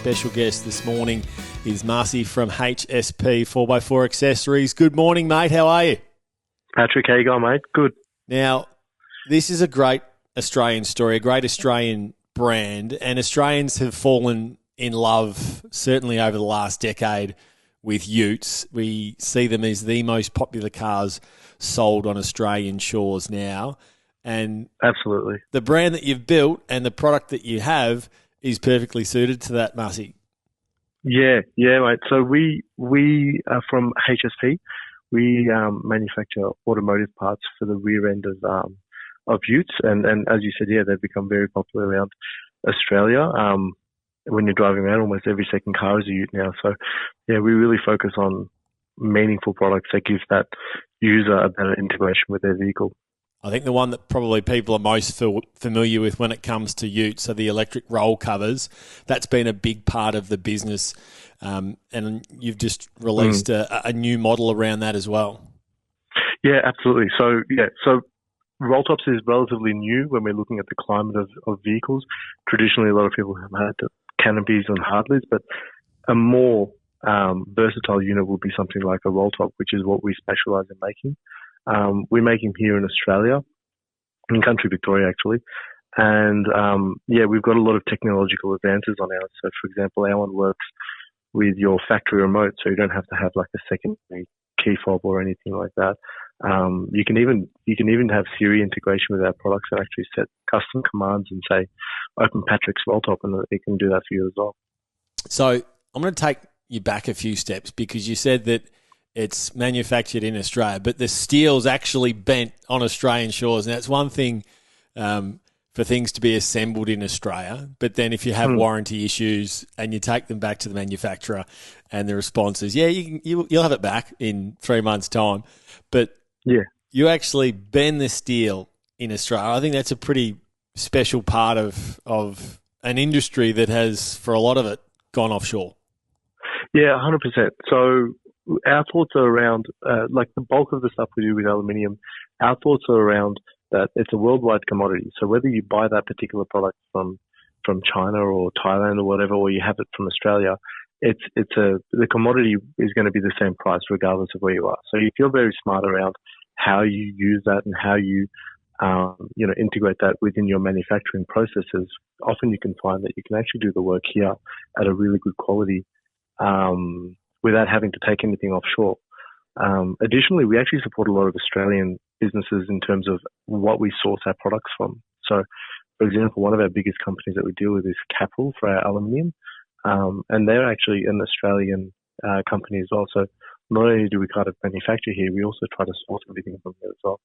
special guest this morning is Marcy from HSP 4x4 Accessories. Good morning, mate. How are you? Patrick, how you going, mate? Good. Now, this is a great Australian story, a great Australian brand, and Australians have fallen in love, certainly over the last decade, with utes. We see them as the most popular cars sold on Australian shores now. And absolutely, the brand that you've built and the product that you have is perfectly suited to that, Marcy. Yeah, mate. So we are from HSP. We manufacture automotive parts for the rear end of utes, and as you said, they've become very popular around Australia. When you're driving around, almost every second car is a ute now. So, we really focus on meaningful products that gives that user a better integration with their vehicle. I think the one that probably people are most familiar with when it comes to utes are the electric roll covers. That's been a big part of the business, and you've just released a new model around that as well. Yeah, absolutely. So roll tops is relatively new when we're looking at the climate of vehicles. Traditionally, a lot of people have had canopies and hard lids, but a more versatile unit would be something like a roll top, which is what we specialize in making. We make them here in Australia, in country Victoria actually, and we've got a lot of technological advances on ours. So, for example, our one works with your factory remote, so you don't have to have like a secondary key fob or anything like that. You can even have Siri integration with our products and actually set custom commands and say, "Open Patrick's roll top," and it can do that for you as well. So I'm going to take you back a few steps because you said that it's manufactured in Australia, but the steel's actually bent on Australian shores. Now, it's one thing for things to be assembled in Australia, but then if you have warranty issues and you take them back to the manufacturer and the response is, you'll have it back in 3 months' time, but you actually bend the steel in Australia. I think that's a pretty special part of an industry that has, for a lot of it, gone offshore. Yeah, 100%. So our thoughts are around, like the bulk of the stuff we do with aluminium, our thoughts are around that it's a worldwide commodity. So whether you buy that particular product from China or Thailand or whatever, or you have it from Australia, the commodity is going to be the same price regardless of where you are. So you feel very smart around how you use that and how you, integrate that within your manufacturing processes. Often you can find that you can actually do the work here at a really good quality, without having to take anything offshore. Additionally, we actually support a lot of Australian businesses in terms of what we source our products from. So, for example, one of our biggest companies that we deal with is Capital for our aluminium, and they're actually an Australian company as well. So not only do we kind of manufacture here, we also try to source everything from here as well.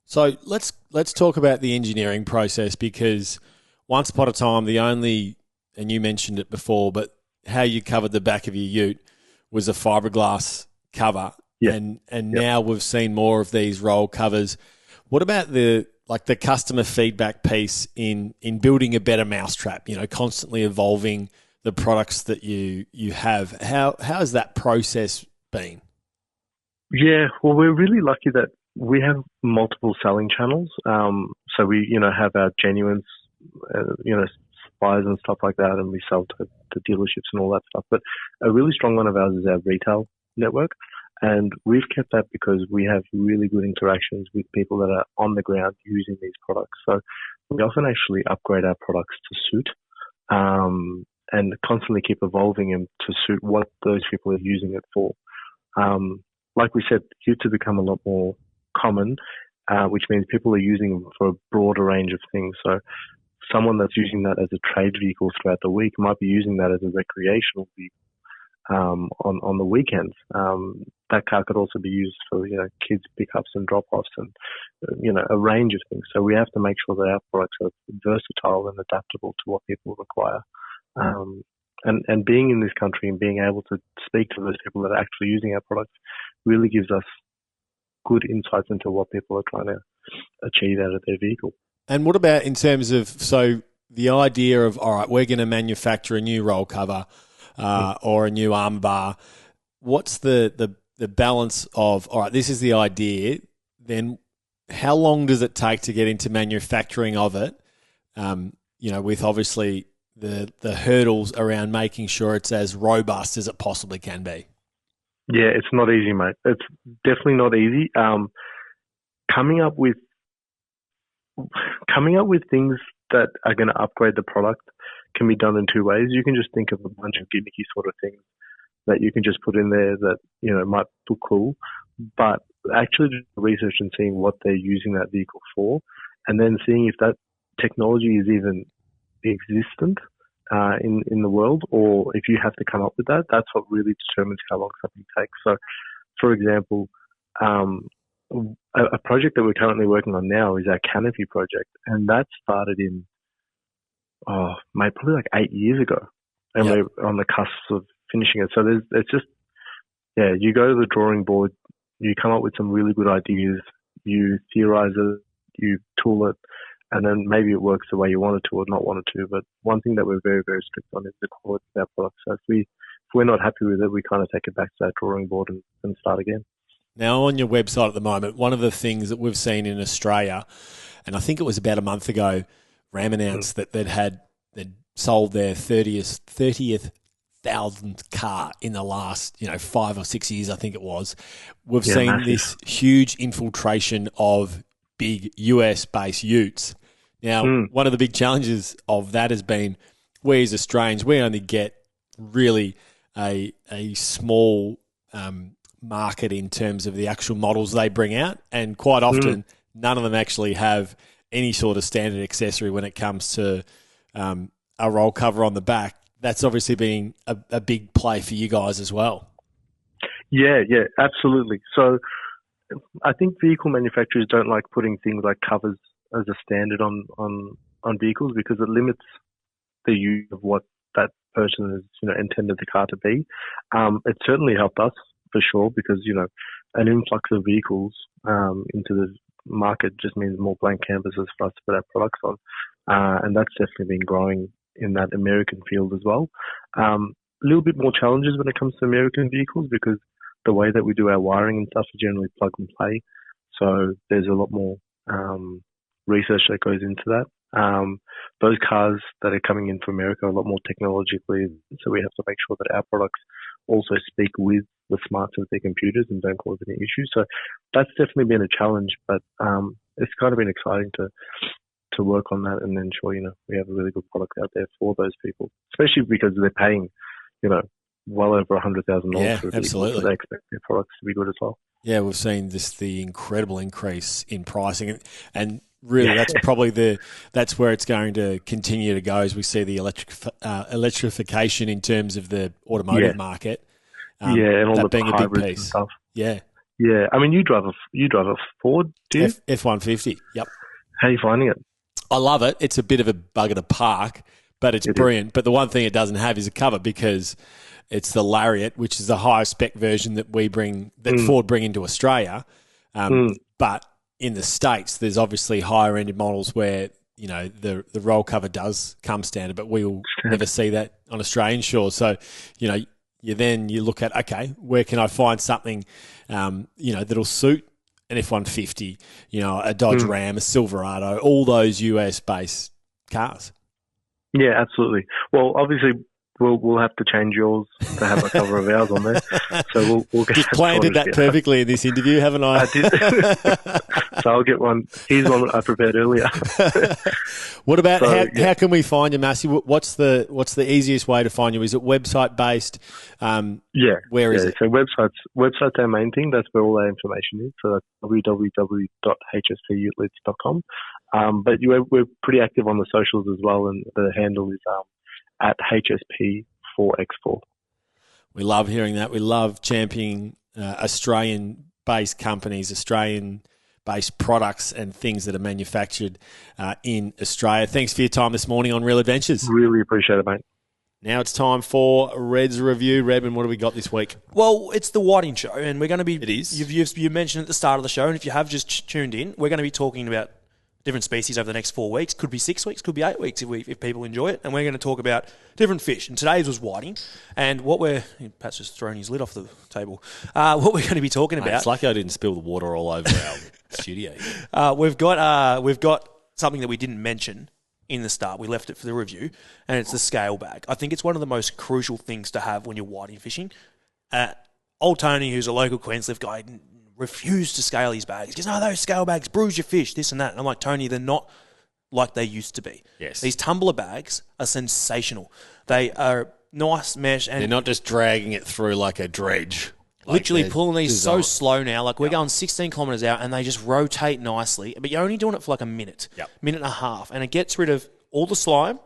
So let's talk about the engineering process, because once upon a time, and you mentioned it before, but how you covered the back of your ute was a fiberglass cover, and now we've seen more of these roll covers. What about the customer feedback piece in building a better mousetrap? Constantly evolving the products that you have. How has that process been? Yeah, well, we're really lucky that we have multiple selling channels. So we, have our genuine, suppliers and stuff like that, and we sell to dealerships and all that stuff. But a really strong one of ours is our retail network, and we've kept that because we have really good interactions with people that are on the ground using these products. So we often actually upgrade our products to suit, and constantly keep evolving them to suit what those people are using it for. Like we said, utes have become a lot more common, which means people are using them for a broader range of things. So someone that's using that as a trade vehicle throughout the week might be using that as a recreational vehicle on the weekends. That car could also be used for kids pickups and drop-offs and a range of things. So we have to make sure that our products are versatile and adaptable to what people require. And being in this country and being able to speak to those people that are actually using our products really gives us good insights into what people are trying to achieve out of their vehicle. And what about in terms of, so the idea of, all right, we're going to manufacture a new roll cover or a new arm bar. What's the balance of, all right, this is the idea, then how long does it take to get into manufacturing of it? With obviously the hurdles around making sure it's as robust as it possibly can be. Yeah, it's not easy, mate. It's definitely not easy. Coming up with things that are going to upgrade the product can be done in two ways. You can just think of a bunch of gimmicky sort of things that you can just put in there that, might look cool, but actually doing research and seeing what they're using that vehicle for, and then seeing if that technology is even existent in the world, or if you have to come up with that. That's what really determines how long something takes. So, for example, a project that we're currently working on now is our canopy project, and that started in probably like 8 years ago, and we're on the cusp of finishing it. So you go to the drawing board, you come up with some really good ideas, you theorize it, you tool it, and then maybe it works the way you want it to or not want it to. But one thing that we're very, very strict on is the quality of our product. So if we're not happy with it, we kind of take it back to that drawing board and start again. Now, on your website at the moment, one of the things that we've seen in Australia, and I think it was about a month ago, Ram announced that they'd sold their 30th thousandth car in the last 5 or 6 years, I think it was. We've seen massive. This huge infiltration of big US-based utes. Now, one of the big challenges of that has been we as Australians, we only get really a small market in terms of the actual models they bring out, and quite often none of them actually have any sort of standard accessory when it comes to a roll cover on the back. That's obviously been a big play for you guys as well. Yeah, absolutely. So I think vehicle manufacturers don't like putting things like covers as a standard on vehicles because it limits the use of what that person has intended the car to be. It certainly helped us for sure because an influx of vehicles into the market just means more blank canvases for us to put our products on, and that's definitely been growing in that American field as well. A little bit more challenges when it comes to American vehicles because the way that we do our wiring and stuff is generally plug and play. So there's a lot more research that goes into that. Those cars that are coming in from America are a lot more technologically, so we have to make sure that our products also speak with the smarts of their computers and don't cause any issues. So that's definitely been a challenge, but it's kind of been exciting to work on that and ensure we have a really good product out there for those people, especially because they're paying well over $100,000 for a vehicle, absolutely. So they expect their products to be good as well. Yeah, we've seen the incredible increase in pricing, and really that's probably that's where it's going to continue to go as we see the electrification in terms of the automotive market. And all that the being a big hybrids piece. And stuff. Yeah. I mean, you drive a Ford, do you? F-150. Yep. How are you finding it? I love it. It's a bit of a bugger to park, but it's brilliant. Is. But the one thing it doesn't have is a cover because it's the Lariat, which is the highest spec version that Ford bring into Australia. But in the States, there's obviously higher ended models where the roll cover does come standard, but we will never see that on Australian shores. So you look at, okay, where can I find something that'll suit an F-150, a Dodge Ram, a Silverado, all those US-based cars. Yeah, absolutely. Well, obviously, we'll have to change yours to have a cover of ours on there. So we'll get. Just planted that perfectly in this interview, haven't I? I did. So I'll get one. Here's one I prepared earlier. What about how can we find you, Massey? What's the easiest way to find you? Is it website based? Where is it? So website's our main thing. That's where all our information is. So that's www.hsputelets.com. But we're pretty active on the socials as well, and the handle is at HSP4X4. We love hearing that. We love championing Australian-based companies, Australian-based products and things that are manufactured in Australia. Thanks for your time this morning on Real Adventures. Really appreciate it, mate. Now it's time for Red's Review. Redmond, what do we got this week? Well, it's the Whiting Show, and we're going to be... It is. You mentioned at the start of the show, and if you have just tuned in, we're going to be talking about different species over the next 4 weeks. Could be 6 weeks, could be 8 weeks if people enjoy it. And we're going to talk about different fish. And today's was whiting. And Pat's just thrown his lid off the table. What we're going to be talking about... It's lucky I didn't spill the water all over our studio. We've got something that we didn't mention in the start. We left it for the review, and it's the scale bag. I think it's one of the most crucial things to have when you're whiting fishing. Old Tony, who's a local Queenslift guy, refused to scale his bags. He goes, no, those scale bags bruise your fish, this and that. And I'm like, Tony, they're not like they used to be. Yes. These tumbler bags are sensational. They are nice mesh. And they're not just dragging it through like a dredge. Literally pulling these so slow now. Like we're going 16 kilometres out and they just rotate nicely. But you're only doing it for like a minute, minute and a half. And it gets rid of all the slime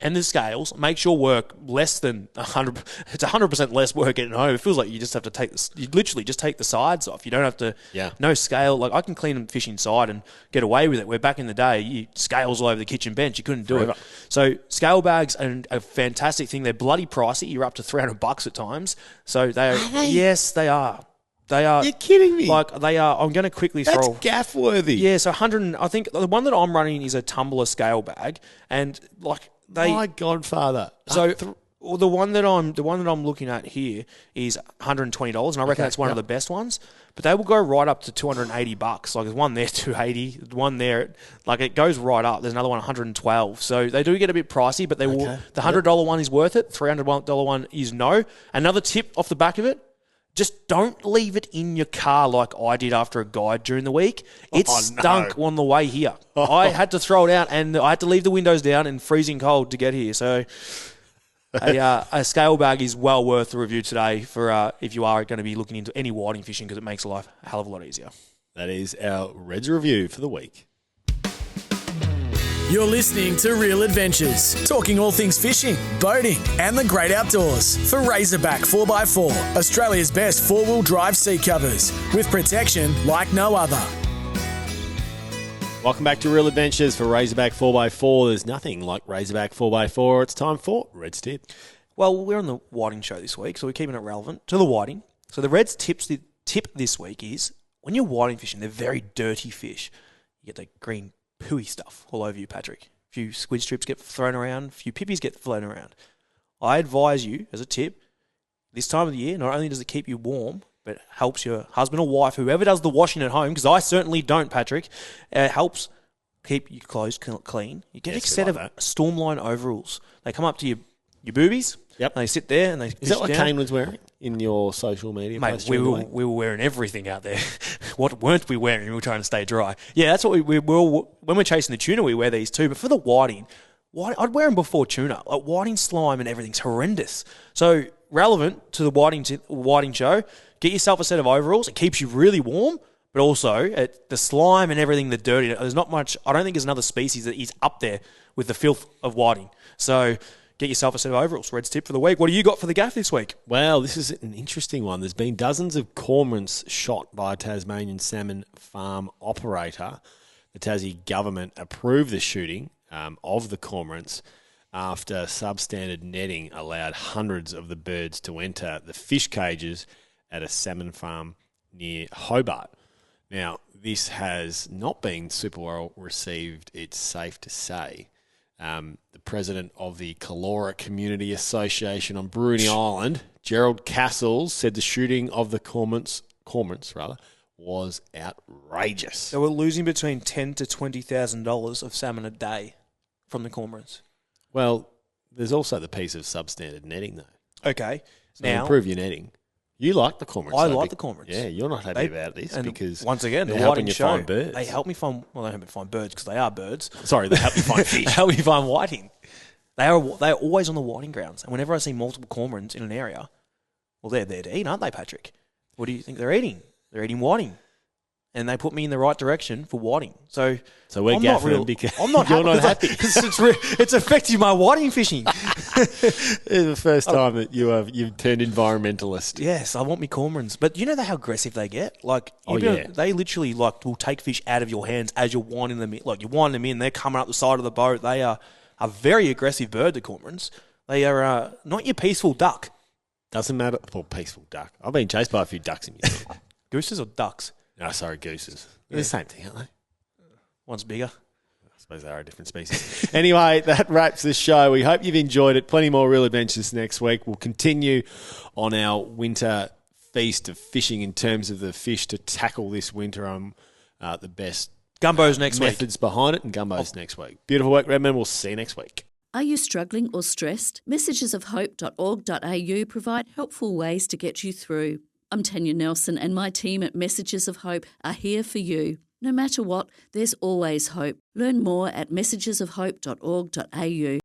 and the scales, makes your work less than 100. It's 100% less work getting home. It feels like you just have to you literally just take the sides off. You don't have to, no scale. Like I can clean fish inside and get away with it. Where back in the day, scales all over the kitchen bench. You couldn't do it. So scale bags are a fantastic thing. They're bloody pricey. You're up to $300 at times. So they are, yes, they are. They are. You're kidding me. Like they are. I'm going to quickly throw. That's gaff worthy. Yeah. So 100. I think the one that I'm running is a tumbler scale bag, and like. My godfather. So the one that I'm looking at here is $120, and I reckon that's one of the best ones. But they will go right up to $280. Like there's one there, $280. One there, like it goes right up. There's another one, $112. So they do get a bit pricey, but they will. The $100 one is worth it. $300 one is no. Another tip off the back of it. Just don't leave it in your car like I did after a guide during the week. It stunk on the way here. I had to throw it out, and I had to leave the windows down in freezing cold to get here. So a scale bag is well worth the review today for if you are going to be looking into any whiting fishing, because it makes life a hell of a lot easier. That is our Reds review for the week. You're listening to Real Adventures, talking all things fishing, boating, and the great outdoors for Razorback 4x4, Australia's best four-wheel drive seat covers, with protection like no other. Welcome back to Real Adventures for Razorback 4x4. There's nothing like Razorback 4x4. It's time for Red's Tip. Well, we're on the whiting show this week, so we're keeping it relevant to the whiting. So the Red's tip this week is, when you're whiting fishing, they're very dirty fish. You get the green pooey stuff all over you, Patrick. A few squid strips get thrown around, a few pippies get flown around. I advise you, as a tip, this time of the year, not only does it keep you warm, but it helps your husband or wife, whoever does the washing at home, because I certainly don't, Patrick, it helps keep your clothes clean. You get a set of Stormline overalls. They come up to your boobies. Yep. And they sit there and they Is that what Kane was wearing in your social media? Mate, we were wearing everything out there. What weren't we wearing? We were trying to stay dry. Yeah, that's what we when we're chasing the tuna, we wear these too. But for the whiting, I'd wear them before tuna. Like whiting slime and everything's horrendous. So relevant to the whiting show, get yourself a set of overalls. It keeps you really warm, but also the slime and everything, the dirty. There's not much. I don't think there's another species that is up there with the filth of whiting. So get yourself a set of overalls. Red's tip for the week. What do you got for the gaff this week? Well, this is an interesting one. There's been dozens of cormorants shot by a Tasmanian salmon farm operator. The Tassie government approved the shooting of the cormorants after substandard netting allowed hundreds of the birds to enter the fish cages at a salmon farm near Hobart. Now, this has not been super well received, it's safe to say. The president of the Calora Community Association on Bruny Island, Gerald Castles, said the shooting of the cormorants was outrageous. They were losing between $10,000 to $20,000 of salmon a day from the cormorants. Well, there's also the piece of substandard netting, though. Okay. So now, improve your netting. You like the cormorants. I like the cormorants. Yeah, you're not happy about this because once again, they're the helping whiting you show, find birds. They help me find. Well, they help me find birds because they are birds. Sorry, they help you find fish. They help me find whiting. They are always on the whiting grounds, and whenever I see multiple cormorants in an area, well, they're there to eat, aren't they, Patrick? What do you think they're eating? They're eating whiting. And they put me in the right direction for whiting. So we're gaffing them because I'm not you're not happy. It's affecting my whiting fishing. It's the first time that you've turned environmentalist. Yes, I want me cormorants. But you know how aggressive they get? Like, they literally will take fish out of your hands as you're winding them in. Like, you're winding them in, they're coming up the side of the boat. They are a very aggressive bird, the cormorants. They are not your peaceful duck. Doesn't matter. Well, peaceful duck. I've been chased by a few ducks in New Zealand. Gooses or ducks? No, sorry, gooses. They're the same thing, aren't they? One's bigger. I suppose they are a different species. Anyway, that wraps the show. We hope you've enjoyed it. Plenty more Real Adventures next week. We'll continue on our winter feast of fishing in terms of the fish to tackle this winter. The best Gumbo's next week. Methods behind it, and Gumbo's next week. Beautiful work, Redmond. We'll see you next week. Are you struggling or stressed? messagesofhope.org.au provide helpful ways to get you through. I'm Tanya Nelson, and my team at Messages of Hope are here for you. No matter what, there's always hope. Learn more at messagesofhope.org.au.